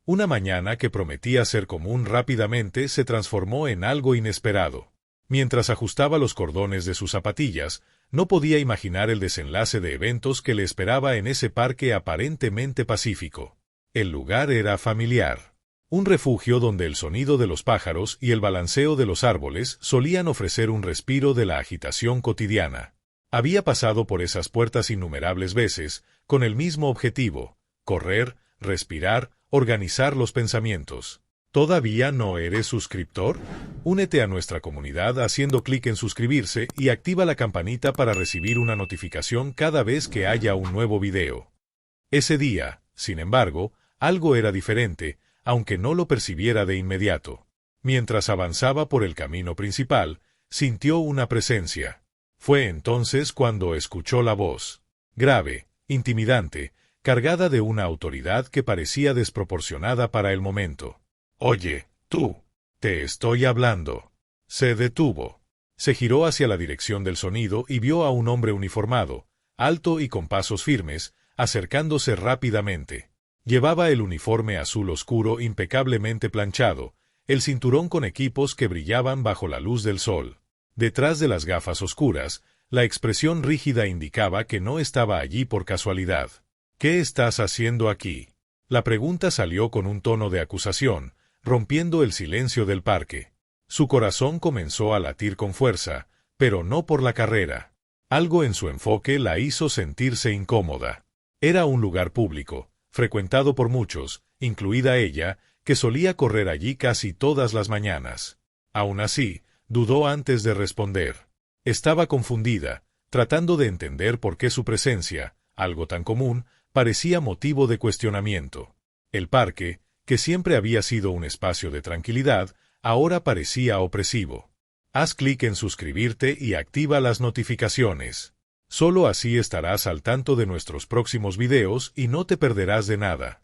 Una mañana que prometía ser común rápidamente se transformó en algo inesperado. Mientras ajustaba los cordones de sus zapatillas, no podía imaginar el desenlace de eventos que le esperaba en ese parque aparentemente pacífico. El lugar era familiar. Un refugio donde el sonido de los pájaros y el balanceo de los árboles solían ofrecer un respiro de la agitación cotidiana. Había pasado por esas puertas innumerables veces, con el mismo objetivo: correr, respirar, organizar los pensamientos. ¿Todavía no eres suscriptor? Únete a nuestra comunidad haciendo clic en suscribirse y activa la campanita para recibir una notificación cada vez que haya un nuevo video. Ese día, sin embargo, algo era diferente, aunque no lo percibiera de inmediato. Mientras avanzaba por el camino principal, sintió una presencia. Fue entonces cuando escuchó la voz, grave, intimidante, cargada de una autoridad que parecía desproporcionada para el momento. «Oye, tú, te estoy hablando». Se detuvo. Se giró hacia la dirección del sonido y vio a un hombre uniformado, alto y con pasos firmes, acercándose rápidamente. Llevaba el uniforme azul oscuro impecablemente planchado, el cinturón con equipos que brillaban bajo la luz del sol. Detrás de las gafas oscuras, la expresión rígida indicaba que no estaba allí por casualidad. «¿Qué estás haciendo aquí?». La pregunta salió con un tono de acusación, rompiendo el silencio del parque. Su corazón comenzó a latir con fuerza, pero no por la carrera. Algo en su enfoque la hizo sentirse incómoda. Era un lugar público, frecuentado por muchos, incluida ella, que solía correr allí casi todas las mañanas. Aún así, dudó antes de responder. Estaba confundida, tratando de entender por qué su presencia, algo tan común, parecía motivo de cuestionamiento. El parque, que siempre había sido un espacio de tranquilidad, ahora parecía opresivo. Haz clic en suscribirte y activa las notificaciones. Solo así estarás al tanto de nuestros próximos videos y no te perderás de nada.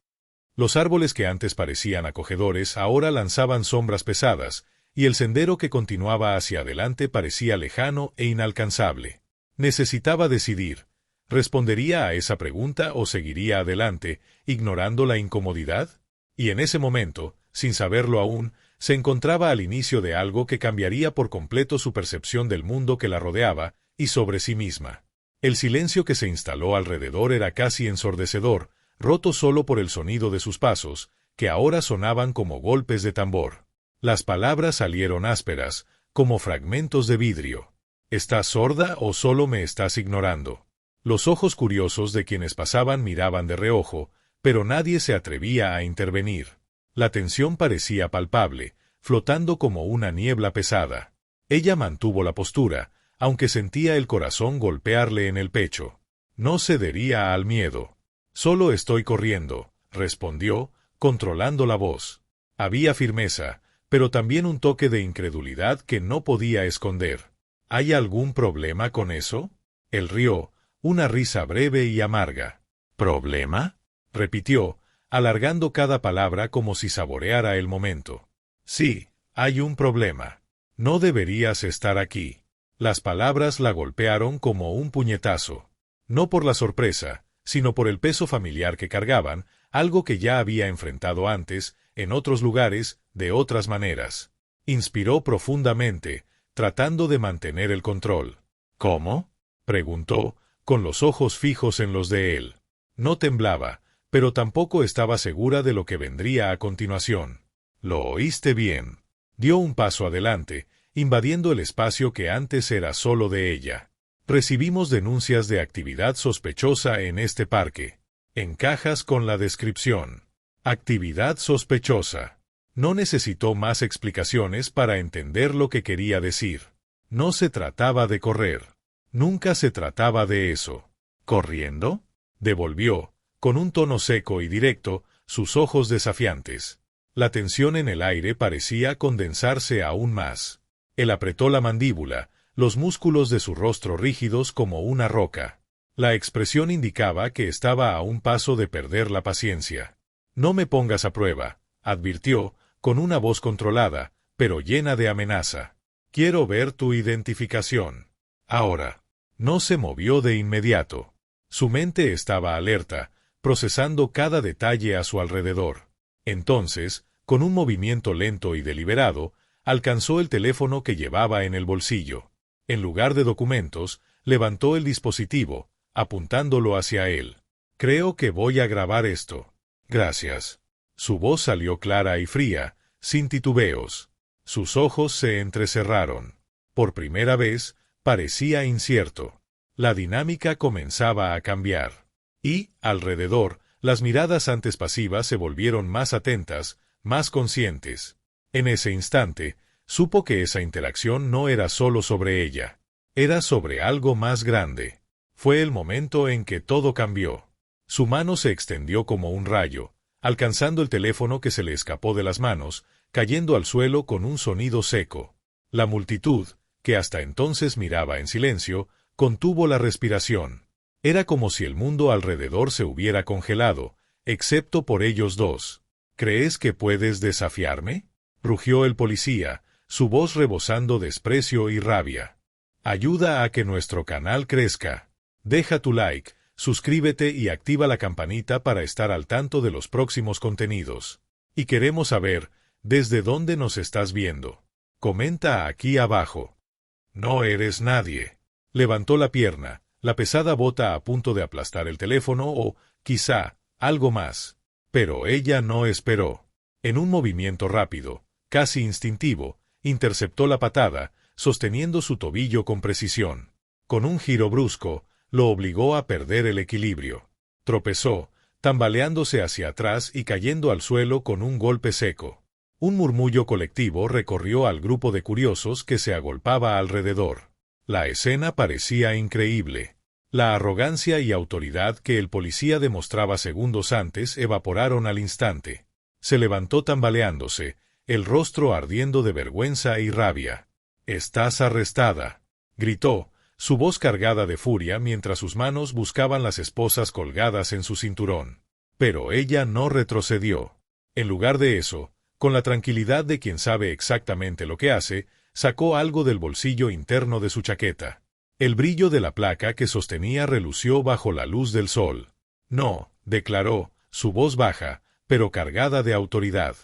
Los árboles que antes parecían acogedores ahora lanzaban sombras pesadas, y el sendero que continuaba hacia adelante parecía lejano e inalcanzable. Necesitaba decidir. ¿Respondería a esa pregunta o seguiría adelante, ignorando la incomodidad? Y en ese momento, sin saberlo aún, se encontraba al inicio de algo que cambiaría por completo su percepción del mundo que la rodeaba y sobre sí misma. El silencio que se instaló alrededor era casi ensordecedor, roto solo por el sonido de sus pasos, que ahora sonaban como golpes de tambor. Las palabras salieron ásperas, como fragmentos de vidrio. ¿Estás sorda o solo me estás ignorando? Los ojos curiosos de quienes pasaban miraban de reojo, pero nadie se atrevía a intervenir. La tensión parecía palpable, flotando como una niebla pesada. Ella mantuvo la postura, aunque sentía el corazón golpearle en el pecho. No cedería al miedo. «Solo estoy corriendo», respondió, controlando la voz. Había firmeza, pero también un toque de incredulidad que no podía esconder. «¿Hay algún problema con eso?». Él rió, una risa breve y amarga. «¿Problema?», repitió, alargando cada palabra como si saboreara el momento. «Sí, hay un problema. No deberías estar aquí». Las palabras la golpearon como un puñetazo. No por la sorpresa, sino por el peso familiar que cargaban, algo que ya había enfrentado antes, en otros lugares, de otras maneras. Inspiró profundamente, tratando de mantener el control. «¿Cómo?», preguntó, con los ojos fijos en los de él. No temblaba, pero tampoco estaba segura de lo que vendría a continuación. «Lo oíste bien». Dio un paso adelante, invadiendo el espacio que antes era solo de ella. «Recibimos denuncias de actividad sospechosa en este parque. Encajas con la descripción». Actividad sospechosa. No necesitó más explicaciones para entender lo que quería decir. No se trataba de correr. Nunca se trataba de eso. «¿Corriendo?», devolvió, con un tono seco y directo, sus ojos desafiantes. La tensión en el aire parecía condensarse aún más. Él apretó la mandíbula, los músculos de su rostro rígidos como una roca. La expresión indicaba que estaba a un paso de perder la paciencia. «No me pongas a prueba», advirtió, con una voz controlada, pero llena de amenaza. «Quiero ver tu identificación. Ahora». No se movió de inmediato. Su mente estaba alerta, procesando cada detalle a su alrededor. Entonces, con un movimiento lento y deliberado, alcanzó el teléfono que llevaba en el bolsillo. En lugar de documentos, levantó el dispositivo, apuntándolo hacia él. «Creo que voy a grabar esto. Gracias». Su voz salió clara y fría, sin titubeos. Sus ojos se entrecerraron. Por primera vez, parecía incierto. La dinámica comenzaba a cambiar. Y, alrededor, las miradas antes pasivas se volvieron más atentas, más conscientes. En ese instante, supo que esa interacción no era solo sobre ella. Era sobre algo más grande. Fue el momento en que todo cambió. Su mano se extendió como un rayo, alcanzando el teléfono que se le escapó de las manos, cayendo al suelo con un sonido seco. La multitud, que hasta entonces miraba en silencio, contuvo la respiración. Era como si el mundo alrededor se hubiera congelado, excepto por ellos dos. «¿Crees que puedes desafiarme?», rugió el policía, su voz rebosando desprecio y rabia. «Ayuda a que nuestro canal crezca. Deja tu like, suscríbete y activa la campanita para estar al tanto de los próximos contenidos. Y queremos saber, ¿desde dónde nos estás viendo? Comenta aquí abajo». «No eres nadie». Levantó la pierna, la pesada bota a punto de aplastar el teléfono o, quizá, algo más. Pero ella no esperó. En un movimiento rápido, casi instintivo, interceptó la patada, sosteniendo su tobillo con precisión. Con un giro brusco, lo obligó a perder el equilibrio. Tropezó, tambaleándose hacia atrás y cayendo al suelo con un golpe seco. Un murmullo colectivo recorrió al grupo de curiosos que se agolpaba alrededor. La escena parecía increíble. La arrogancia y autoridad que el policía demostraba segundos antes evaporaron al instante. Se levantó tambaleándose, el rostro ardiendo de vergüenza y rabia. «Estás arrestada», gritó, su voz cargada de furia mientras sus manos buscaban las esposas colgadas en su cinturón. Pero ella no retrocedió. En lugar de eso, con la tranquilidad de quien sabe exactamente lo que hace, sacó algo del bolsillo interno de su chaqueta. El brillo de la placa que sostenía relució bajo la luz del sol. «No», declaró, su voz baja, pero cargada de autoridad.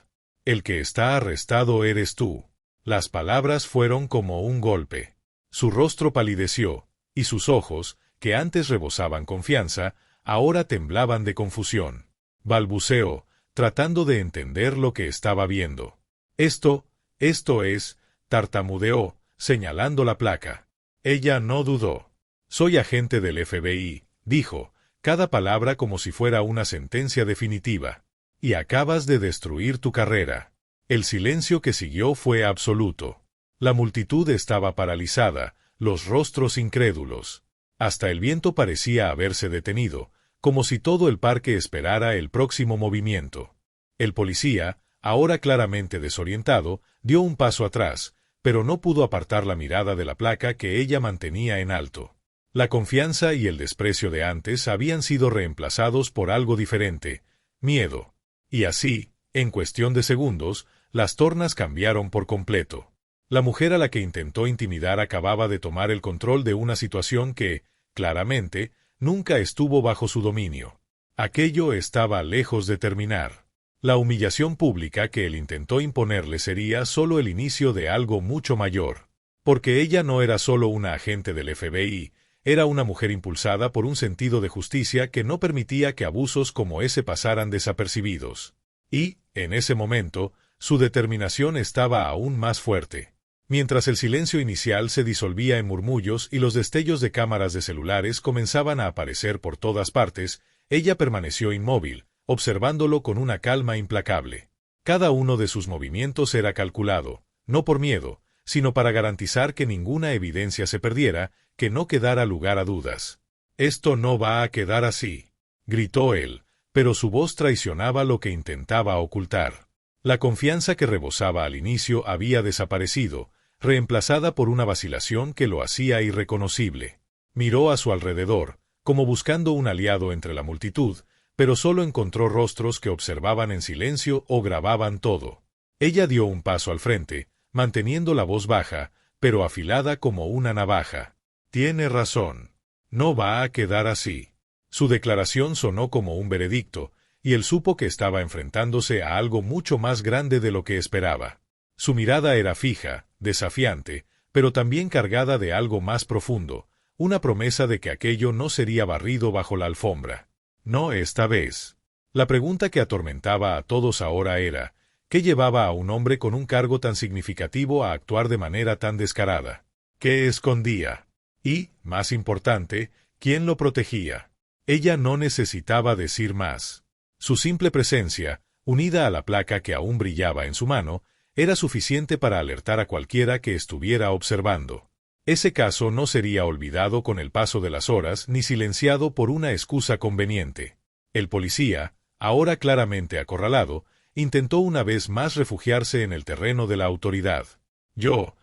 «El que está arrestado eres tú». Las palabras fueron como un golpe. Su rostro palideció, y sus ojos, que antes rebosaban confianza, ahora temblaban de confusión. Balbuceó, tratando de entender lo que estaba viendo. Esto es, tartamudeó, señalando la placa. Ella no dudó. «Soy agente del FBI», dijo, cada palabra como si fuera una sentencia definitiva. «Y acabas de destruir tu carrera». El silencio que siguió fue absoluto. La multitud estaba paralizada, los rostros incrédulos. Hasta el viento parecía haberse detenido, como si todo el parque esperara el próximo movimiento. El policía, ahora claramente desorientado, dio un paso atrás, pero no pudo apartar la mirada de la placa que ella mantenía en alto. La confianza y el desprecio de antes habían sido reemplazados por algo diferente: miedo. Y así, en cuestión de segundos, las tornas cambiaron por completo. La mujer a la que intentó intimidar acababa de tomar el control de una situación que, claramente, nunca estuvo bajo su dominio. Aquello estaba lejos de terminar. La humillación pública que él intentó imponerle sería solo el inicio de algo mucho mayor. Porque ella no era solo una agente del FBI, era una mujer impulsada por un sentido de justicia que no permitía que abusos como ese pasaran desapercibidos. Y, en ese momento, su determinación estaba aún más fuerte. Mientras el silencio inicial se disolvía en murmullos y los destellos de cámaras de celulares comenzaban a aparecer por todas partes, ella permaneció inmóvil, observándolo con una calma implacable. Cada uno de sus movimientos era calculado, no por miedo, sino para garantizar que ninguna evidencia se perdiera, que no quedara lugar a dudas. «Esto no va a quedar así», gritó él, pero su voz traicionaba lo que intentaba ocultar. La confianza que rebosaba al inicio había desaparecido, reemplazada por una vacilación que lo hacía irreconocible. Miró a su alrededor, como buscando un aliado entre la multitud, pero solo encontró rostros que observaban en silencio o grababan todo. Ella dio un paso al frente, manteniendo la voz baja, pero afilada como una navaja. «Tiene razón. No va a quedar así». Su declaración sonó como un veredicto, y él supo que estaba enfrentándose a algo mucho más grande de lo que esperaba. Su mirada era fija, desafiante, pero también cargada de algo más profundo, una promesa de que aquello no sería barrido bajo la alfombra. No esta vez. La pregunta que atormentaba a todos ahora era, ¿qué llevaba a un hombre con un cargo tan significativo a actuar de manera tan descarada? ¿Qué escondía? Y, más importante, ¿quién lo protegía? Ella no necesitaba decir más. Su simple presencia, unida a la placa que aún brillaba en su mano, era suficiente para alertar a cualquiera que estuviera observando. Ese caso no sería olvidado con el paso de las horas ni silenciado por una excusa conveniente. El policía, ahora claramente acorralado, intentó una vez más refugiarse en el terreno de la autoridad. Yo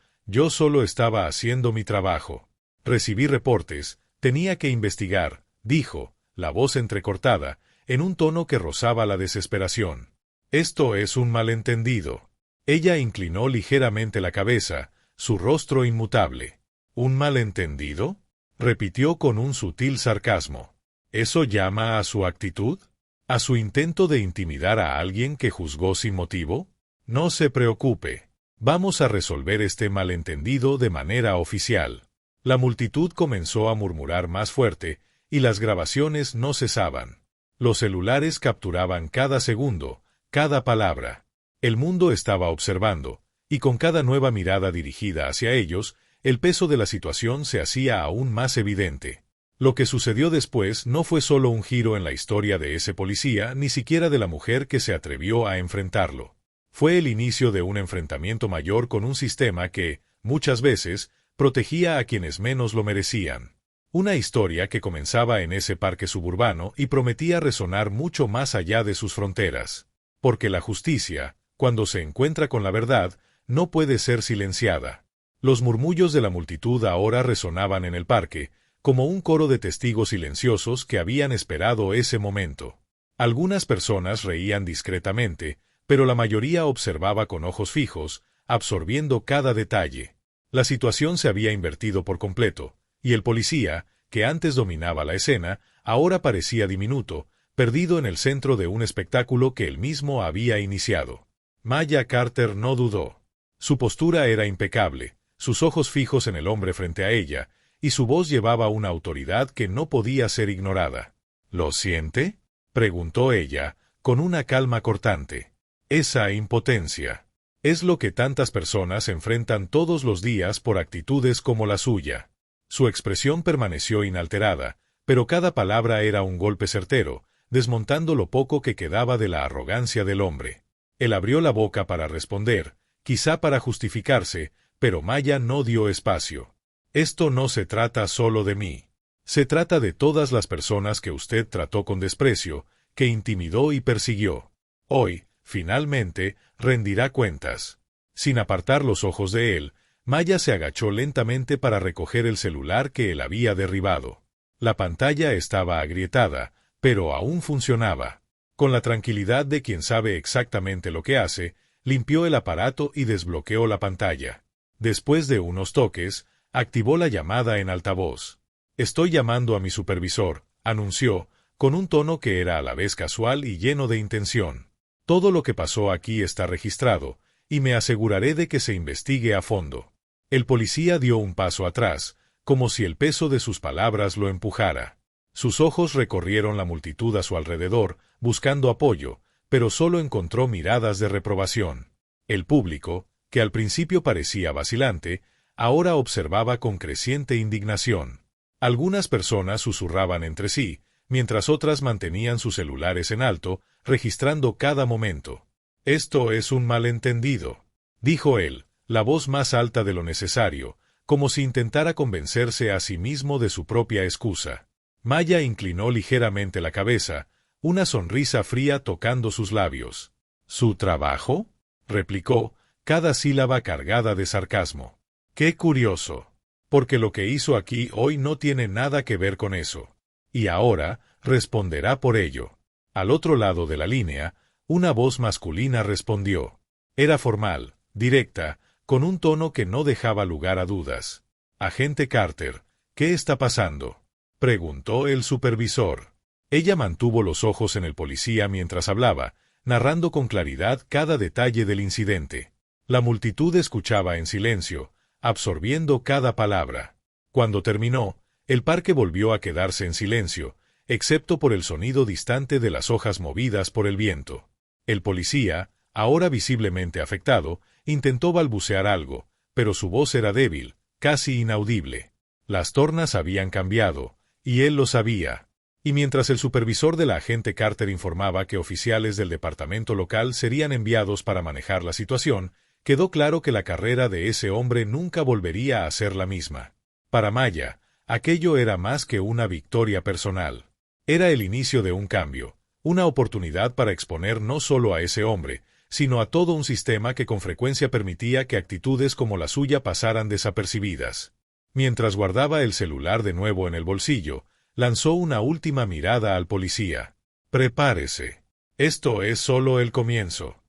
solo estaba haciendo mi trabajo. Recibí reportes, tenía que investigar, dijo, la voz entrecortada, en un tono que rozaba la desesperación. Esto es un malentendido. Ella inclinó ligeramente la cabeza, su rostro inmutable. ¿Un malentendido?, repitió con un sutil sarcasmo. ¿Eso llama a su actitud? ¿A su intento de intimidar a alguien que juzgó sin motivo? No se preocupe. Vamos a resolver este malentendido de manera oficial. La multitud comenzó a murmurar más fuerte, y las grabaciones no cesaban. Los celulares capturaban cada segundo, cada palabra. El mundo estaba observando, y con cada nueva mirada dirigida hacia ellos, el peso de la situación se hacía aún más evidente. Lo que sucedió después no fue solo un giro en la historia de ese policía, ni siquiera de la mujer que se atrevió a enfrentarlo. Fue el inicio de un enfrentamiento mayor con un sistema que, muchas veces, protegía a quienes menos lo merecían. Una historia que comenzaba en ese parque suburbano y prometía resonar mucho más allá de sus fronteras. Porque la justicia, cuando se encuentra con la verdad, no puede ser silenciada. Los murmullos de la multitud ahora resonaban en el parque, como un coro de testigos silenciosos que habían esperado ese momento. Algunas personas reían discretamente, pero la mayoría observaba con ojos fijos, absorbiendo cada detalle. La situación se había invertido por completo, y el policía, que antes dominaba la escena, ahora parecía diminuto, perdido en el centro de un espectáculo que él mismo había iniciado. Maya Carter no dudó. Su postura era impecable, sus ojos fijos en el hombre frente a ella, y su voz llevaba una autoridad que no podía ser ignorada. ¿Lo siente?, preguntó ella, con una calma cortante. Esa impotencia es lo que tantas personas enfrentan todos los días por actitudes como la suya. Su expresión permaneció inalterada, pero cada palabra era un golpe certero, desmontando lo poco que quedaba de la arrogancia del hombre. Él abrió la boca para responder, quizá para justificarse, pero Maya no dio espacio. Esto no se trata solo de mí. Se trata de todas las personas que usted trató con desprecio, que intimidó y persiguió. Hoy, finalmente, rendirá cuentas. Sin apartar los ojos de él, Maya se agachó lentamente para recoger el celular que él había derribado. La pantalla estaba agrietada, pero aún funcionaba. Con la tranquilidad de quien sabe exactamente lo que hace, limpió el aparato y desbloqueó la pantalla. Después de unos toques, activó la llamada en altavoz. «Estoy llamando a mi supervisor», anunció, con un tono que era a la vez casual y lleno de intención. «Todo lo que pasó aquí está registrado, y me aseguraré de que se investigue a fondo». El policía dio un paso atrás, como si el peso de sus palabras lo empujara. Sus ojos recorrieron la multitud a su alrededor, buscando apoyo, pero solo encontró miradas de reprobación. El público, que al principio parecía vacilante, ahora observaba con creciente indignación. Algunas personas susurraban entre sí, mientras otras mantenían sus celulares en alto, registrando cada momento. «Esto es un malentendido», dijo él, la voz más alta de lo necesario, como si intentara convencerse a sí mismo de su propia excusa. Maya inclinó ligeramente la cabeza, una sonrisa fría tocando sus labios. «¿Su trabajo?», replicó, cada sílaba cargada de sarcasmo. «Qué curioso, porque lo que hizo aquí hoy no tiene nada que ver con eso. Y ahora responderá por ello». Al otro lado de la línea, una voz masculina respondió. Era formal, directa, con un tono que no dejaba lugar a dudas. «Agente Carter, ¿qué está pasando?», preguntó el supervisor. Ella mantuvo los ojos en el policía mientras hablaba, narrando con claridad cada detalle del incidente. La multitud escuchaba en silencio, absorbiendo cada palabra. Cuando terminó, el parque volvió a quedarse en silencio, excepto por el sonido distante de las hojas movidas por el viento. El policía, ahora visiblemente afectado, intentó balbucear algo, pero su voz era débil, casi inaudible. Las tornas habían cambiado, y él lo sabía. Y mientras el supervisor de la agente Carter informaba que oficiales del departamento local serían enviados para manejar la situación, quedó claro que la carrera de ese hombre nunca volvería a ser la misma. Para Maya, aquello era más que una victoria personal. Era el inicio de un cambio, una oportunidad para exponer no solo a ese hombre, sino a todo un sistema que con frecuencia permitía que actitudes como la suya pasaran desapercibidas. Mientras guardaba el celular de nuevo en el bolsillo, lanzó una última mirada al policía. «Prepárese. Esto es solo el comienzo».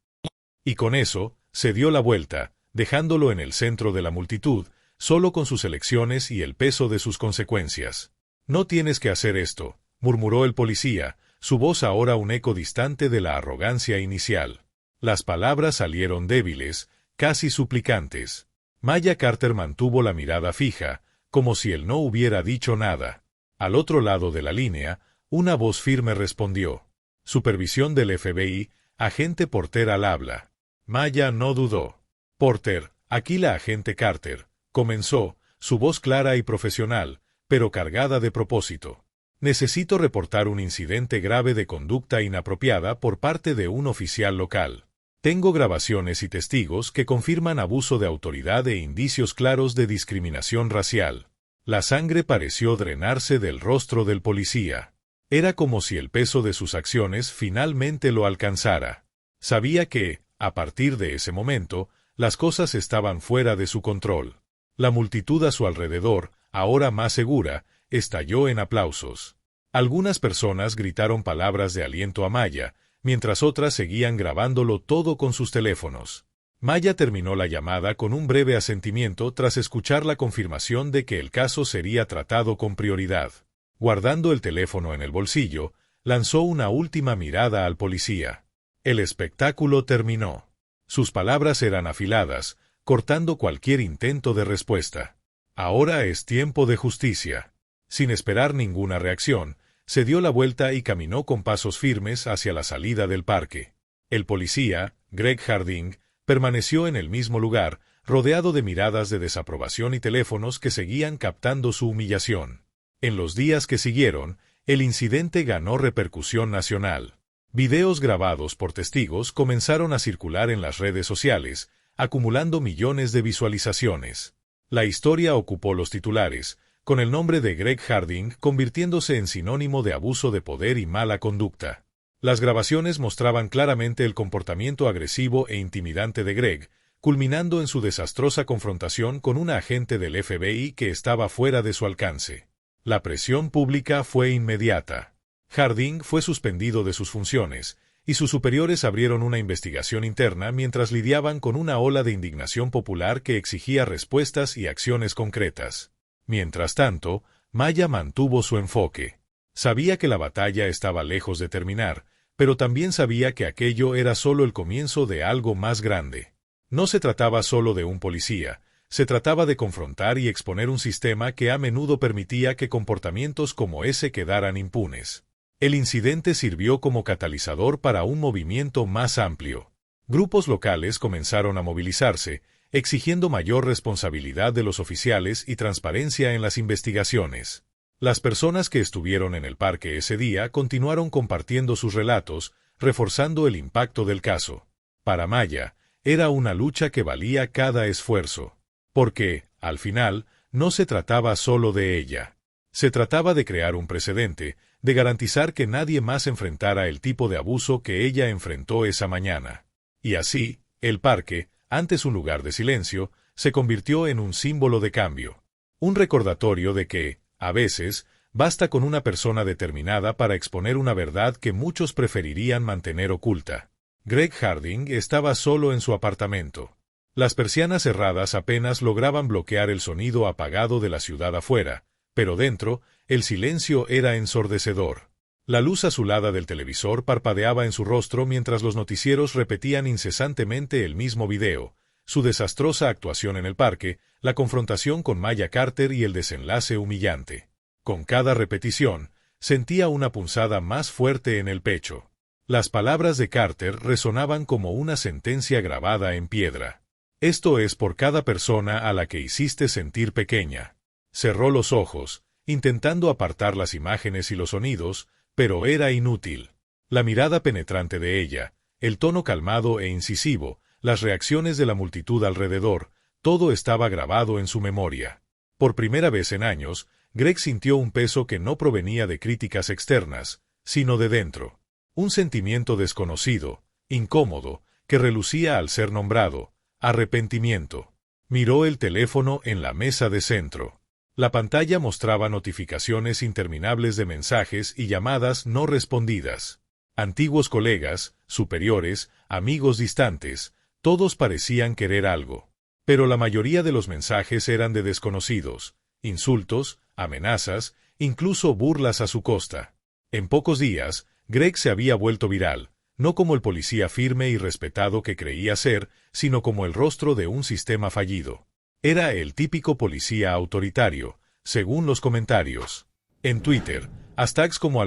Y con eso, se dio la vuelta, dejándolo en el centro de la multitud, solo con sus elecciones y el peso de sus consecuencias. «No tienes que hacer esto», murmuró el policía, su voz ahora un eco distante de la arrogancia inicial. Las palabras salieron débiles, casi suplicantes. Maya Carter mantuvo la mirada fija, como si él no hubiera dicho nada. Al otro lado de la línea, una voz firme respondió. «Supervisión del FBI, agente Porter al habla». Maya no dudó. «Porter, aquí la agente Carter», comenzó, su voz clara y profesional, pero cargada de propósito. «Necesito reportar un incidente grave de conducta inapropiada por parte de un oficial local. Tengo grabaciones y testigos que confirman abuso de autoridad e indicios claros de discriminación racial». La sangre pareció drenarse del rostro del policía. Era como si el peso de sus acciones finalmente lo alcanzara. Sabía que, a partir de ese momento, las cosas estaban fuera de su control. La multitud a su alrededor, ahora más segura, estalló en aplausos. Algunas personas gritaron palabras de aliento a Maya, mientras otras seguían grabándolo todo con sus teléfonos. Maya terminó la llamada con un breve asentimiento tras escuchar la confirmación de que el caso sería tratado con prioridad. Guardando el teléfono en el bolsillo, lanzó una última mirada al policía. El espectáculo terminó. Sus palabras eran afiladas, cortando cualquier intento de respuesta. «Ahora es tiempo de justicia». Sin esperar ninguna reacción, se dio la vuelta y caminó con pasos firmes hacia la salida del parque. El policía, Greg Harding, permaneció en el mismo lugar, rodeado de miradas de desaprobación y teléfonos que seguían captando su humillación. En los días que siguieron, el incidente ganó repercusión nacional. Videos grabados por testigos comenzaron a circular en las redes sociales, acumulando millones de visualizaciones. La historia ocupó los titulares, con el nombre de Greg Harding convirtiéndose en sinónimo de abuso de poder y mala conducta. Las grabaciones mostraban claramente el comportamiento agresivo e intimidante de Greg, culminando en su desastrosa confrontación con una agente del FBI que estaba fuera de su alcance. La presión pública fue inmediata. Harding fue suspendido de sus funciones, y sus superiores abrieron una investigación interna mientras lidiaban con una ola de indignación popular que exigía respuestas y acciones concretas. Mientras tanto, Maya mantuvo su enfoque. Sabía que la batalla estaba lejos de terminar, pero también sabía que aquello era solo el comienzo de algo más grande. No se trataba solo de un policía, se trataba de confrontar y exponer un sistema que a menudo permitía que comportamientos como ese quedaran impunes. El incidente sirvió como catalizador para un movimiento más amplio. Grupos locales comenzaron a movilizarse, exigiendo mayor responsabilidad de los oficiales y transparencia en las investigaciones. Las personas que estuvieron en el parque ese día continuaron compartiendo sus relatos, reforzando el impacto del caso. Para Maya, era una lucha que valía cada esfuerzo. Porque, al final, no se trataba solo de ella. Se trataba de crear un precedente, de garantizar que nadie más enfrentara el tipo de abuso que ella enfrentó esa mañana. Y así, el parque, antes un lugar de silencio, se convirtió en un símbolo de cambio. Un recordatorio de que, a veces, basta con una persona determinada para exponer una verdad que muchos preferirían mantener oculta. Greg Harding estaba solo en su apartamento. Las persianas cerradas apenas lograban bloquear el sonido apagado de la ciudad afuera, pero dentro, el silencio era ensordecedor. La luz azulada del televisor parpadeaba en su rostro mientras los noticieros repetían incesantemente el mismo video, su desastrosa actuación en el parque, la confrontación con Maya Carter y el desenlace humillante. Con cada repetición, sentía una punzada más fuerte en el pecho. Las palabras de Carter resonaban como una sentencia grabada en piedra. Esto es por cada persona a la que hiciste sentir pequeña. Cerró los ojos, intentando apartar las imágenes y los sonidos, pero era inútil. La mirada penetrante de ella, el tono calmado e incisivo, las reacciones de la multitud alrededor, todo estaba grabado en su memoria. Por primera vez en años, Greg sintió un peso que no provenía de críticas externas, sino de dentro. Un sentimiento desconocido, incómodo, que relucía al ser nombrado, arrepentimiento. Miró el teléfono en la mesa de centro. La pantalla mostraba notificaciones interminables de mensajes y llamadas no respondidas. Antiguos colegas, superiores, amigos distantes, todos parecían querer algo. Pero la mayoría de los mensajes eran de desconocidos, insultos, amenazas, incluso burlas a su costa. En pocos días, Greg se había vuelto viral, no como el policía firme y respetado que creía ser, sino como el rostro de un sistema fallido. Era el típico policía autoritario, según los comentarios. En Twitter, hashtags como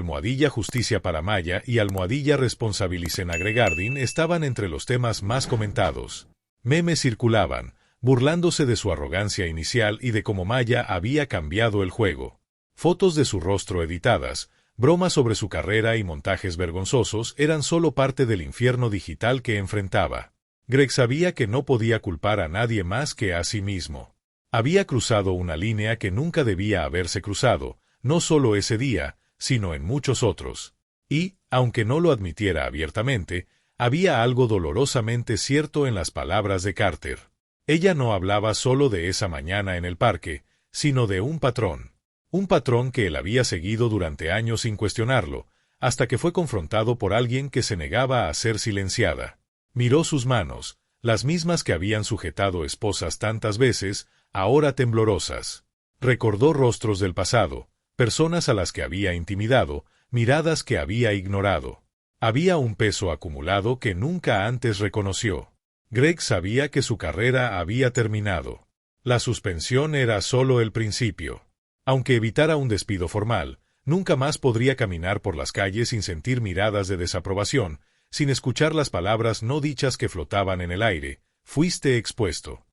#Justicia para Maya y #Responsabilicen a Gregardin estaban entre los temas más comentados. Memes circulaban, burlándose de su arrogancia inicial y de cómo Maya había cambiado el juego. Fotos de su rostro editadas, bromas sobre su carrera y montajes vergonzosos eran solo parte del infierno digital que enfrentaba. Greg sabía que no podía culpar a nadie más que a sí mismo. Había cruzado una línea que nunca debía haberse cruzado, no solo ese día, sino en muchos otros. Y, aunque no lo admitiera abiertamente, había algo dolorosamente cierto en las palabras de Carter. Ella no hablaba solo de esa mañana en el parque, sino de un patrón. Un patrón que él había seguido durante años sin cuestionarlo, hasta que fue confrontado por alguien que se negaba a ser silenciada. Miró sus manos, las mismas que habían sujetado esposas tantas veces, ahora temblorosas. Recordó rostros del pasado, personas a las que había intimidado, miradas que había ignorado. Había un peso acumulado que nunca antes reconoció. Greg sabía que su carrera había terminado. La suspensión era solo el principio. Aunque evitara un despido formal, nunca más podría caminar por las calles sin sentir miradas de desaprobación, sin escuchar las palabras no dichas que flotaban en el aire. Fuiste expuesto.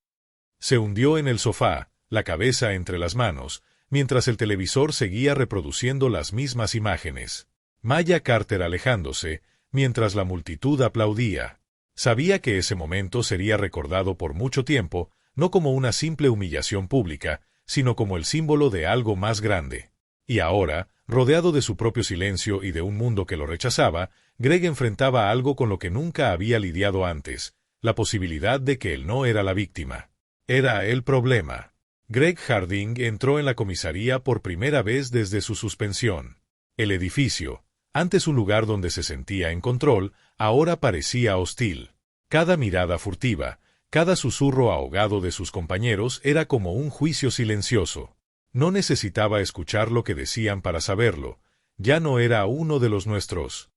Se hundió en el sofá, la cabeza entre las manos, mientras el televisor seguía reproduciendo las mismas imágenes. Maya Carter alejándose, mientras la multitud aplaudía. Sabía que ese momento sería recordado por mucho tiempo, no como una simple humillación pública, sino como el símbolo de algo más grande. Y ahora, rodeado de su propio silencio y de un mundo que lo rechazaba, Greg enfrentaba algo con lo que nunca había lidiado antes, la posibilidad de que él no era la víctima. Era el problema. Greg Harding entró en la comisaría por primera vez desde su suspensión. El edificio, antes un lugar donde se sentía en control, ahora parecía hostil. Cada mirada furtiva, cada susurro ahogado de sus compañeros era como un juicio silencioso. No necesitaba escuchar lo que decían para saberlo. Ya no era uno de los nuestros.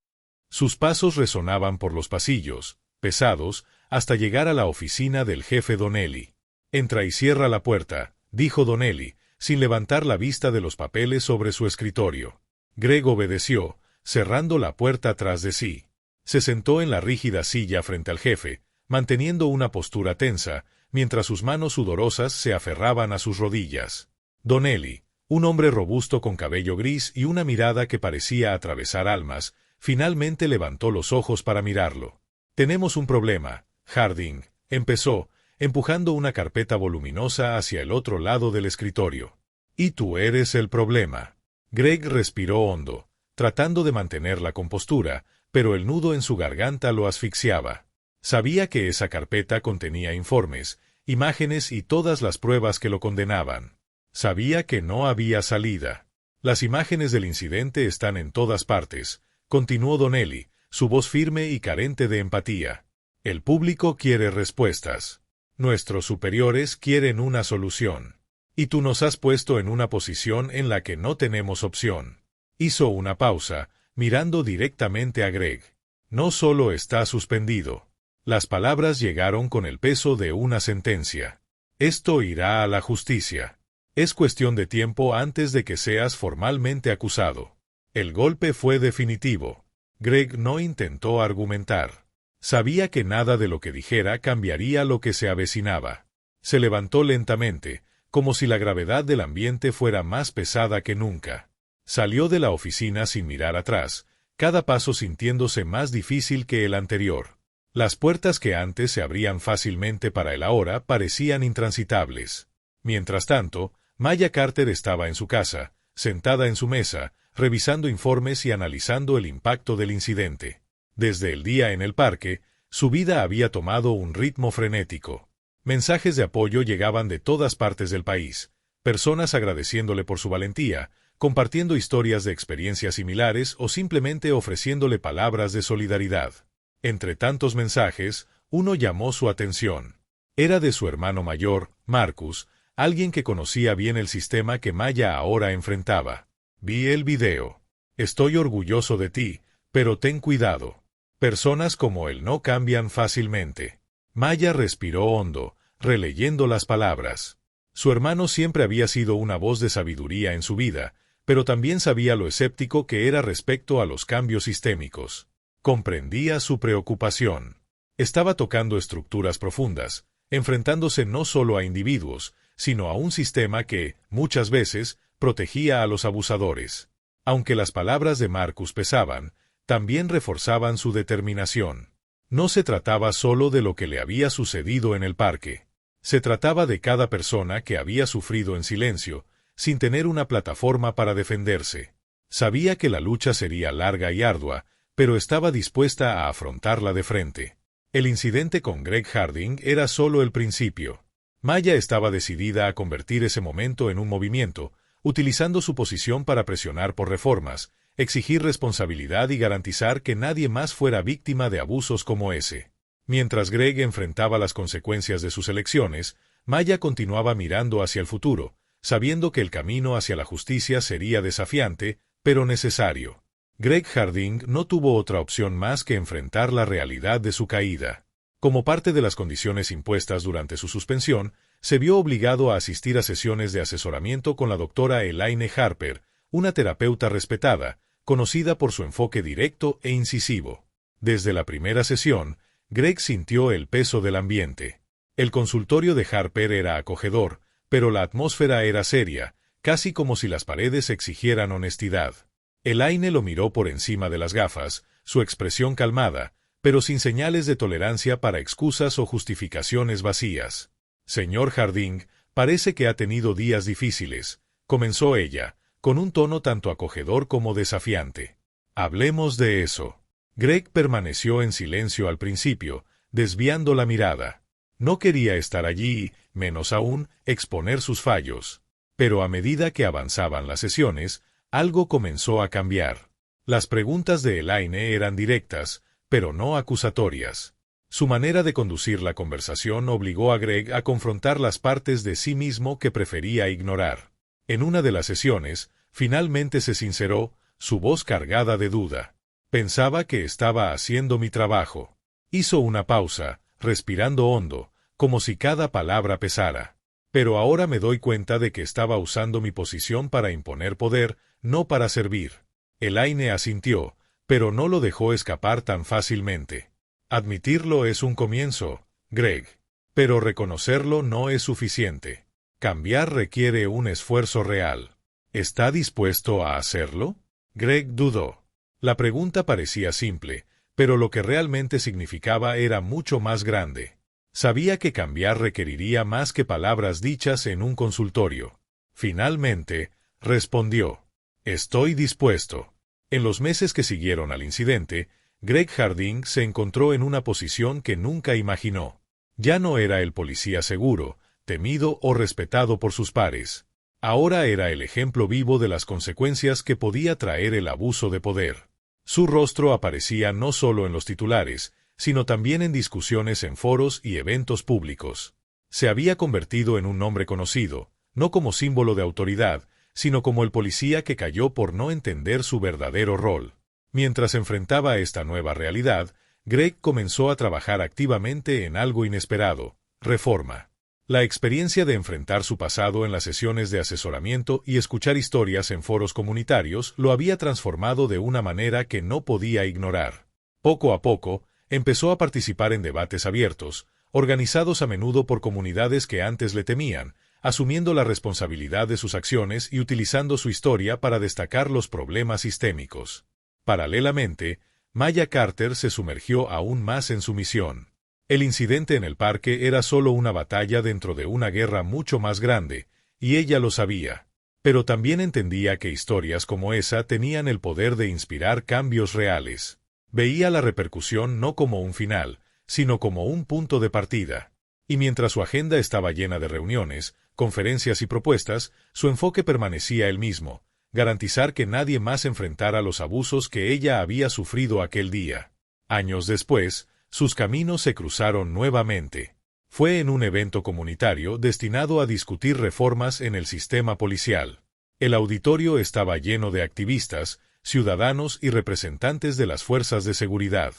Sus pasos resonaban por los pasillos, pesados, hasta llegar a la oficina del jefe Donnelly. «Entra y cierra la puerta», dijo Donnelly, sin levantar la vista de los papeles sobre su escritorio. Greg obedeció, cerrando la puerta tras de sí. Se sentó en la rígida silla frente al jefe, manteniendo una postura tensa, mientras sus manos sudorosas se aferraban a sus rodillas. Donnelly, un hombre robusto con cabello gris y una mirada que parecía atravesar almas, finalmente levantó los ojos para mirarlo. «Tenemos un problema», Harding empezó, empujando una carpeta voluminosa hacia el otro lado del escritorio. «Y tú eres el problema». Greg respiró hondo, tratando de mantener la compostura, pero el nudo en su garganta lo asfixiaba. Sabía que esa carpeta contenía informes, imágenes y todas las pruebas que lo condenaban. Sabía que no había salida. «Las imágenes del incidente están en todas partes», continuó Donnelly, su voz firme y carente de empatía. «El público quiere respuestas. Nuestros superiores quieren una solución. Y tú nos has puesto en una posición en la que no tenemos opción». Hizo una pausa, mirando directamente a Greg. No solo está suspendido. Las palabras llegaron con el peso de una sentencia. Esto irá a la justicia. Es cuestión de tiempo antes de que seas formalmente acusado. El golpe fue definitivo. Greg no intentó argumentar. Sabía que nada de lo que dijera cambiaría lo que se avecinaba. Se levantó lentamente, como si la gravedad del ambiente fuera más pesada que nunca. Salió de la oficina sin mirar atrás, cada paso sintiéndose más difícil que el anterior. Las puertas que antes se abrían fácilmente para él ahora parecían intransitables. Mientras tanto, Maya Carter estaba en su casa, sentada en su mesa, revisando informes y analizando el impacto del incidente. Desde el día en el parque, su vida había tomado un ritmo frenético. Mensajes de apoyo llegaban de todas partes del país, personas agradeciéndole por su valentía, compartiendo historias de experiencias similares o simplemente ofreciéndole palabras de solidaridad. Entre tantos mensajes, uno llamó su atención. Era de su hermano mayor, Marcus, alguien que conocía bien el sistema que Maya ahora enfrentaba. Vi el video. Estoy orgulloso de ti, pero ten cuidado. Personas como él no cambian fácilmente. Maya respiró hondo, releyendo las palabras. Su hermano siempre había sido una voz de sabiduría en su vida, pero también sabía lo escéptico que era respecto a los cambios sistémicos. Comprendía su preocupación. Estaba tocando estructuras profundas, enfrentándose no solo a individuos, sino a un sistema que, muchas veces, protegía a los abusadores. Aunque las palabras de Marcus pesaban, también reforzaban su determinación. No se trataba solo de lo que le había sucedido en el parque. Se trataba de cada persona que había sufrido en silencio, sin tener una plataforma para defenderse. Sabía que la lucha sería larga y ardua, pero estaba dispuesta a afrontarla de frente. El incidente con Greg Harding era solo el principio. Maya estaba decidida a convertir ese momento en un movimiento, utilizando su posición para presionar por reformas, exigir responsabilidad y garantizar que nadie más fuera víctima de abusos como ese. Mientras Greg enfrentaba las consecuencias de sus elecciones, Maya continuaba mirando hacia el futuro, sabiendo que el camino hacia la justicia sería desafiante, pero necesario. Greg Harding no tuvo otra opción más que enfrentar la realidad de su caída. Como parte de las condiciones impuestas durante su suspensión, se vio obligado a asistir a sesiones de asesoramiento con la doctora Elaine Harper, una terapeuta respetada, conocida por su enfoque directo e incisivo. Desde la primera sesión, Greg sintió el peso del ambiente. El consultorio de Harper era acogedor, pero la atmósfera era seria, casi como si las paredes exigieran honestidad. Elaine lo miró por encima de las gafas, su expresión calmada, pero sin señales de tolerancia para excusas o justificaciones vacías. Señor Harding, parece que ha tenido días difíciles, comenzó ella, con un tono tanto acogedor como desafiante. Hablemos de eso. Greg permaneció en silencio al principio, desviando la mirada. No quería estar allí y, menos aún, exponer sus fallos. Pero a medida que avanzaban las sesiones, algo comenzó a cambiar. Las preguntas de Elaine eran directas, pero no acusatorias. Su manera de conducir la conversación obligó a Greg a confrontar las partes de sí mismo que prefería ignorar. En una de las sesiones, finalmente se sinceró, su voz cargada de duda. Pensaba que estaba haciendo mi trabajo. Hizo una pausa, respirando hondo, como si cada palabra pesara. Pero ahora me doy cuenta de que estaba usando mi posición para imponer poder, no para servir. Elaine asintió, pero no lo dejó escapar tan fácilmente. Admitirlo es un comienzo, Greg. Pero reconocerlo no es suficiente. Cambiar requiere un esfuerzo real. ¿Está dispuesto a hacerlo? Greg dudó. La pregunta parecía simple, pero lo que realmente significaba era mucho más grande. Sabía que cambiar requeriría más que palabras dichas en un consultorio. Finalmente, respondió: «Estoy dispuesto». En los meses que siguieron al incidente, Greg Harding se encontró en una posición que nunca imaginó. Ya no era el policía seguro, temido o respetado por sus pares. Ahora era el ejemplo vivo de las consecuencias que podía traer el abuso de poder. Su rostro aparecía no solo en los titulares, sino también en discusiones en foros y eventos públicos. Se había convertido en un nombre conocido, no como símbolo de autoridad, sino como el policía que cayó por no entender su verdadero rol. Mientras enfrentaba esta nueva realidad, Greg comenzó a trabajar activamente en algo inesperado: reforma. La experiencia de enfrentar su pasado en las sesiones de asesoramiento y escuchar historias en foros comunitarios lo había transformado de una manera que no podía ignorar. Poco a poco, empezó a participar en debates abiertos, organizados a menudo por comunidades que antes le temían, asumiendo la responsabilidad de sus acciones y utilizando su historia para destacar los problemas sistémicos. Paralelamente, Maya Carter se sumergió aún más en su misión. El incidente en el parque era solo una batalla dentro de una guerra mucho más grande, y ella lo sabía. Pero también entendía que historias como esa tenían el poder de inspirar cambios reales. Veía la repercusión no como un final, sino como un punto de partida. Y mientras su agenda estaba llena de reuniones, conferencias y propuestas, su enfoque permanecía el mismo: garantizar que nadie más enfrentara los abusos que ella había sufrido aquel día. Años después, sus caminos se cruzaron nuevamente. Fue en un evento comunitario destinado a discutir reformas en el sistema policial. El auditorio estaba lleno de activistas, ciudadanos y representantes de las fuerzas de seguridad.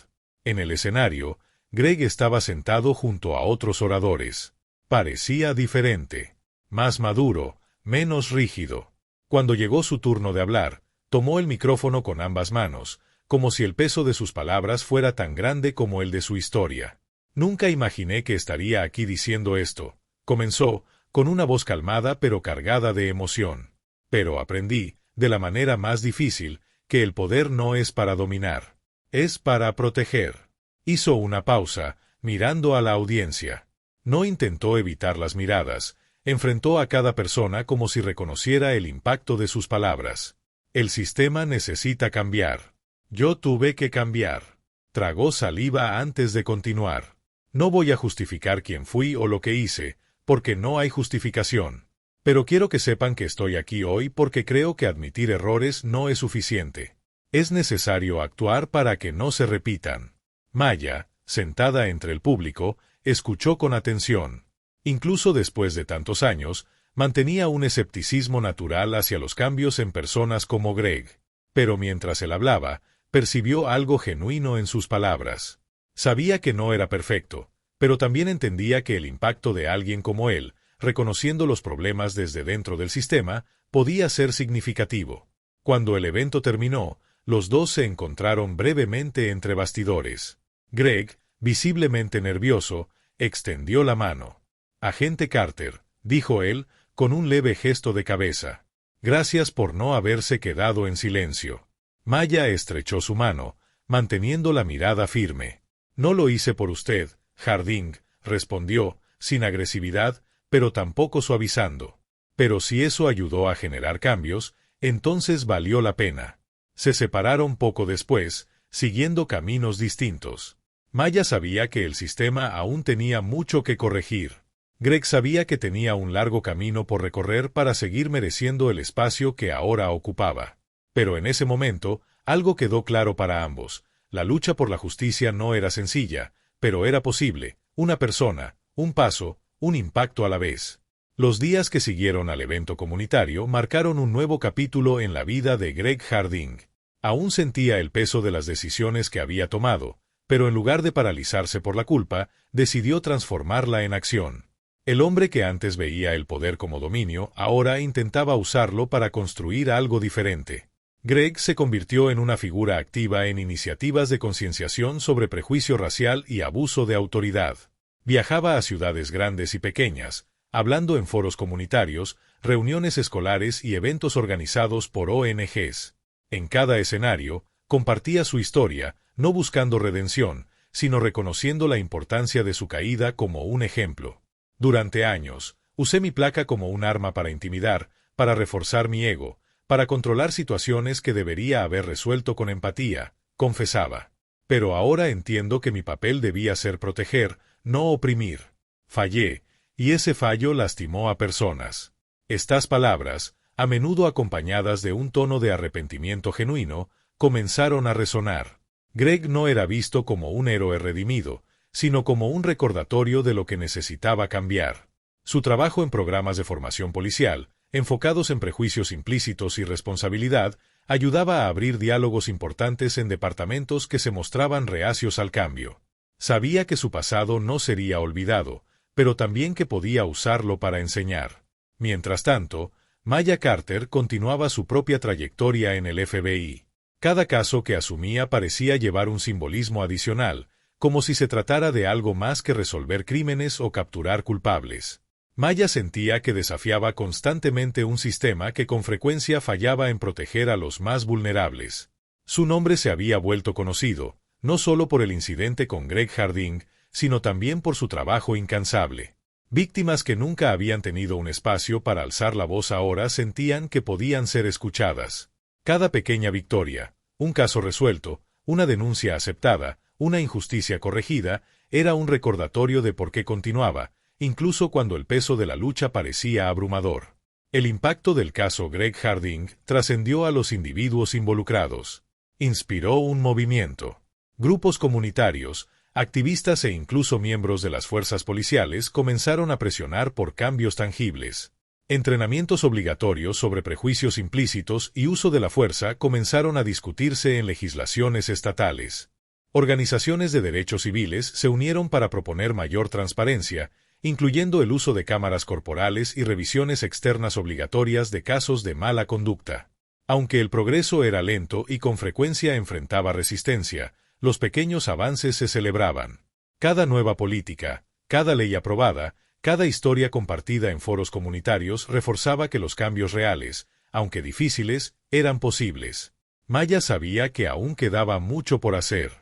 En el escenario, Greg estaba sentado junto a otros oradores. Parecía diferente, más maduro, menos rígido. Cuando llegó su turno de hablar, tomó el micrófono con ambas manos, como si el peso de sus palabras fuera tan grande como el de su historia. «Nunca imaginé que estaría aquí diciendo esto», comenzó, con una voz calmada pero cargada de emoción. «Pero aprendí, de la manera más difícil, que el poder no es para dominar, es para proteger». Hizo una pausa, mirando a la audiencia. No intentó evitar las miradas, enfrentó a cada persona como si reconociera el impacto de sus palabras. «El sistema necesita cambiar. Yo tuve que cambiar». Tragó saliva antes de continuar. «No voy a justificar quién fui o lo que hice, porque no hay justificación. Pero quiero que sepan que estoy aquí hoy porque creo que admitir errores no es suficiente. Es necesario actuar para que no se repitan». Maya, sentada entre el público, escuchó con atención. Incluso después de tantos años, mantenía un escepticismo natural hacia los cambios en personas como Greg. Pero mientras él hablaba, percibió algo genuino en sus palabras. Sabía que no era perfecto, pero también entendía que el impacto de alguien como él, reconociendo los problemas desde dentro del sistema, podía ser significativo. Cuando el evento terminó, los dos se encontraron brevemente entre bastidores. Greg, visiblemente nervioso, extendió la mano. «Agente Carter», dijo él, con un leve gesto de cabeza. «Gracias por no haberse quedado en silencio». Maya estrechó su mano, manteniendo la mirada firme. «No lo hice por usted, Harding», respondió, sin agresividad, pero tampoco suavizando. «Pero si eso ayudó a generar cambios, entonces valió la pena». Se separaron poco después, siguiendo caminos distintos. Maya sabía que el sistema aún tenía mucho que corregir. Greg sabía que tenía un largo camino por recorrer para seguir mereciendo el espacio que ahora ocupaba. Pero en ese momento, algo quedó claro para ambos: la lucha por la justicia no era sencilla, pero era posible: una persona, un paso, un impacto a la vez. Los días que siguieron al evento comunitario marcaron un nuevo capítulo en la vida de Greg Harding. Aún sentía el peso de las decisiones que había tomado, pero en lugar de paralizarse por la culpa, decidió transformarla en acción. El hombre que antes veía el poder como dominio, ahora intentaba usarlo para construir algo diferente. Greg se convirtió en una figura activa en iniciativas de concienciación sobre prejuicio racial y abuso de autoridad. Viajaba a ciudades grandes y pequeñas, hablando en foros comunitarios, reuniones escolares y eventos organizados por ONGs. En cada escenario, compartía su historia, no buscando redención, sino reconociendo la importancia de su caída como un ejemplo. «Durante años, usé mi placa como un arma para intimidar, para reforzar mi ego, para controlar situaciones que debería haber resuelto con empatía», confesaba. «Pero ahora entiendo que mi papel debía ser proteger, no oprimir. Fallé, y ese fallo lastimó a personas». Estas palabras, a menudo acompañadas de un tono de arrepentimiento genuino, comenzaron a resonar. Greg no era visto como un héroe redimido, sino como un recordatorio de lo que necesitaba cambiar. Su trabajo en programas de formación policial, enfocados en prejuicios implícitos y responsabilidad, ayudaba a abrir diálogos importantes en departamentos que se mostraban reacios al cambio. Sabía que su pasado no sería olvidado, pero también que podía usarlo para enseñar. Mientras tanto, Maya Carter continuaba su propia trayectoria en el FBI. Cada caso que asumía parecía llevar un simbolismo adicional, como si se tratara de algo más que resolver crímenes o capturar culpables. Maya sentía que desafiaba constantemente un sistema que con frecuencia fallaba en proteger a los más vulnerables. Su nombre se había vuelto conocido, no solo por el incidente con Greg Harding, sino también por su trabajo incansable. Víctimas que nunca habían tenido un espacio para alzar la voz ahora sentían que podían ser escuchadas. Cada pequeña victoria, un caso resuelto, una denuncia aceptada, una injusticia corregida, era un recordatorio de por qué continuaba, incluso cuando el peso de la lucha parecía abrumador. El impacto del caso Greg Harding trascendió a los individuos involucrados. Inspiró un movimiento. Grupos comunitarios, activistas e incluso miembros de las fuerzas policiales comenzaron a presionar por cambios tangibles. Entrenamientos obligatorios sobre prejuicios implícitos y uso de la fuerza comenzaron a discutirse en legislaciones estatales. Organizaciones de derechos civiles se unieron para proponer mayor transparencia, incluyendo el uso de cámaras corporales y revisiones externas obligatorias de casos de mala conducta. Aunque el progreso era lento y con frecuencia enfrentaba resistencia, los pequeños avances se celebraban. Cada nueva política, cada ley aprobada, cada historia compartida en foros comunitarios reforzaba que los cambios reales, aunque difíciles, eran posibles. Maya sabía que aún quedaba mucho por hacer.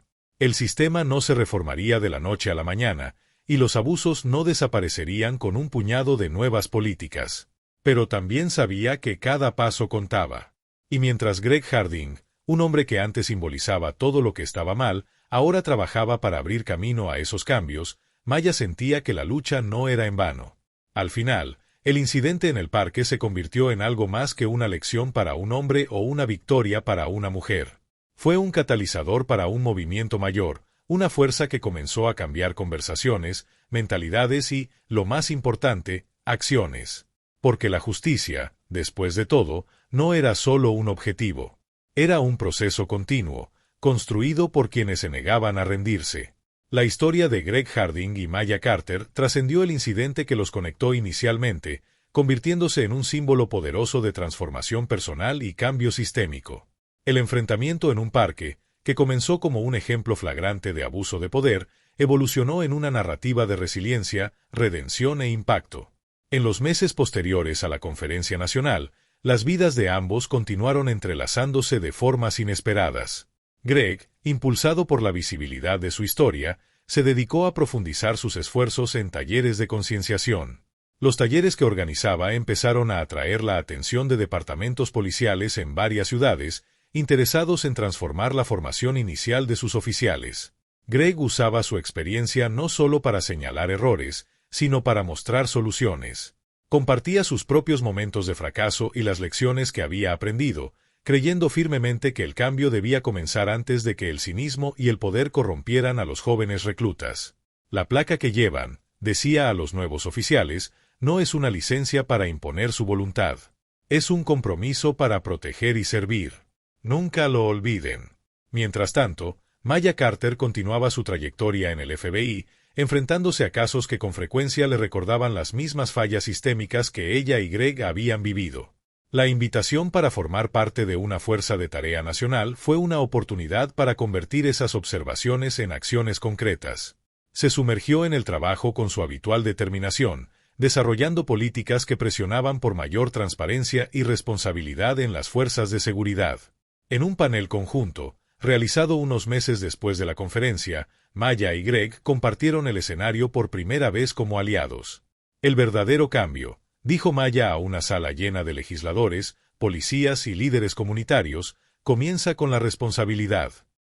El sistema no se reformaría de la noche a la mañana, y los abusos no desaparecerían con un puñado de nuevas políticas. Pero también sabía que cada paso contaba. Y mientras Greg Harding, un hombre que antes simbolizaba todo lo que estaba mal, ahora trabajaba para abrir camino a esos cambios, Maya sentía que la lucha no era en vano. Al final, el incidente en el parque se convirtió en algo más que una lección para un hombre o una victoria para una mujer. Fue un catalizador para un movimiento mayor, una fuerza que comenzó a cambiar conversaciones, mentalidades y, lo más importante, acciones. Porque la justicia, después de todo, no era solo un objetivo. Era un proceso continuo, construido por quienes se negaban a rendirse. La historia de Greg Harding y Maya Carter trascendió el incidente que los conectó inicialmente, convirtiéndose en un símbolo poderoso de transformación personal y cambio sistémico. El enfrentamiento en un parque, que comenzó como un ejemplo flagrante de abuso de poder, evolucionó en una narrativa de resiliencia, redención e impacto. En los meses posteriores a la Conferencia Nacional, las vidas de ambos continuaron entrelazándose de formas inesperadas. Greg, impulsado por la visibilidad de su historia, se dedicó a profundizar sus esfuerzos en talleres de concienciación. Los talleres que organizaba empezaron a atraer la atención de departamentos policiales en varias ciudades, interesados en transformar la formación inicial de sus oficiales. Greg usaba su experiencia no solo para señalar errores, sino para mostrar soluciones. Compartía sus propios momentos de fracaso y las lecciones que había aprendido, creyendo firmemente que el cambio debía comenzar antes de que el cinismo y el poder corrompieran a los jóvenes reclutas. La placa que llevan, decía a los nuevos oficiales, no es una licencia para imponer su voluntad. Es un compromiso para proteger y servir. Nunca lo olviden. Mientras tanto, Maya Carter continuaba su trayectoria en el FBI, enfrentándose a casos que con frecuencia le recordaban las mismas fallas sistémicas que ella y Greg habían vivido. La invitación para formar parte de una fuerza de tarea nacional fue una oportunidad para convertir esas observaciones en acciones concretas. Se sumergió en el trabajo con su habitual determinación, desarrollando políticas que presionaban por mayor transparencia y responsabilidad en las fuerzas de seguridad. En un panel conjunto, realizado unos meses después de la conferencia, Maya y Greg compartieron el escenario por primera vez como aliados. El verdadero cambio, dijo Maya a una sala llena de legisladores, policías y líderes comunitarios, comienza con la responsabilidad.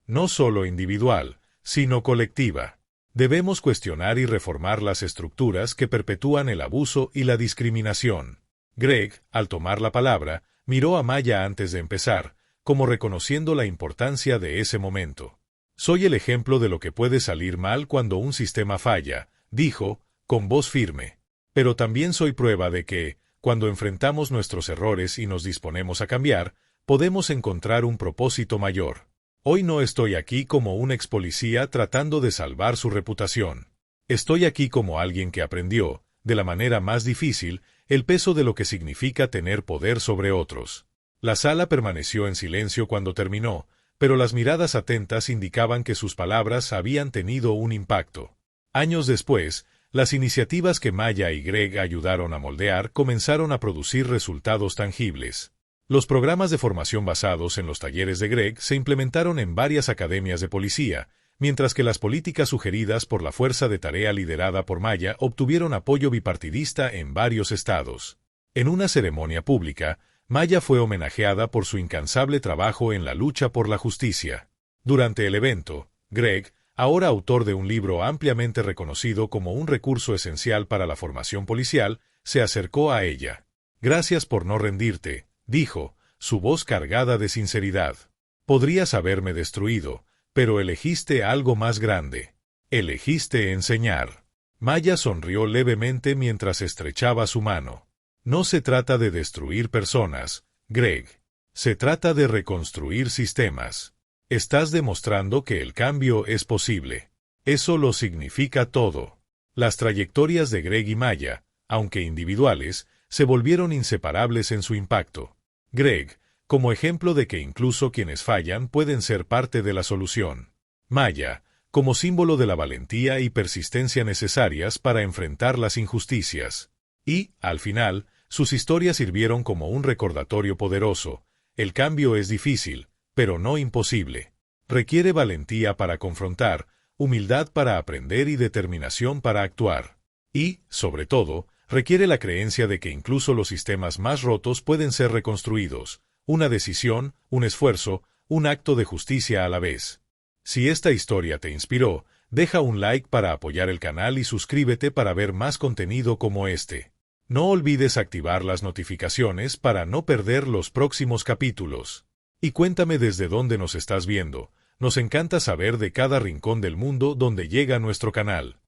No solo individual, sino colectiva. Debemos cuestionar y reformar las estructuras que perpetúan el abuso y la discriminación. Greg, al tomar la palabra, miró a Maya antes de empezar, como reconociendo la importancia de ese momento. Soy el ejemplo de lo que puede salir mal cuando un sistema falla, dijo, con voz firme. Pero también soy prueba de que, cuando enfrentamos nuestros errores y nos disponemos a cambiar, podemos encontrar un propósito mayor. Hoy no estoy aquí como un ex policía tratando de salvar su reputación. Estoy aquí como alguien que aprendió, de la manera más difícil, el peso de lo que significa tener poder sobre otros. La sala permaneció en silencio cuando terminó, pero las miradas atentas indicaban que sus palabras habían tenido un impacto. Años después, las iniciativas que Maya y Greg ayudaron a moldear comenzaron a producir resultados tangibles. Los programas de formación basados en los talleres de Greg se implementaron en varias academias de policía, mientras que las políticas sugeridas por la Fuerza de Tarea liderada por Maya obtuvieron apoyo bipartidista en varios estados. En una ceremonia pública, Maya fue homenajeada por su incansable trabajo en la lucha por la justicia. Durante el evento, Greg, ahora autor de un libro ampliamente reconocido como un recurso esencial para la formación policial, se acercó a ella. «Gracias por no rendirte», dijo, su voz cargada de sinceridad. «Podrías haberme destruido, pero elegiste algo más grande. Elegiste enseñar». Maya sonrió levemente mientras estrechaba su mano. «No se trata de destruir personas, Greg. Se trata de reconstruir sistemas. Estás demostrando que el cambio es posible. Eso lo significa todo». Las trayectorias de Greg y Maya, aunque individuales, se volvieron inseparables en su impacto. Greg, como ejemplo de que incluso quienes fallan pueden ser parte de la solución. Maya, como símbolo de la valentía y persistencia necesarias para enfrentar las injusticias. Y, al final, sus historias sirvieron como un recordatorio poderoso. El cambio es difícil, pero no imposible. Requiere valentía para confrontar, humildad para aprender y determinación para actuar. Y, sobre todo, requiere la creencia de que incluso los sistemas más rotos pueden ser reconstruidos. Una decisión, un esfuerzo, un acto de justicia a la vez. Si esta historia te inspiró, deja un like para apoyar el canal y suscríbete para ver más contenido como este. No olvides activar las notificaciones para no perder los próximos capítulos. Y cuéntame desde dónde nos estás viendo. Nos encanta saber de cada rincón del mundo donde llega nuestro canal.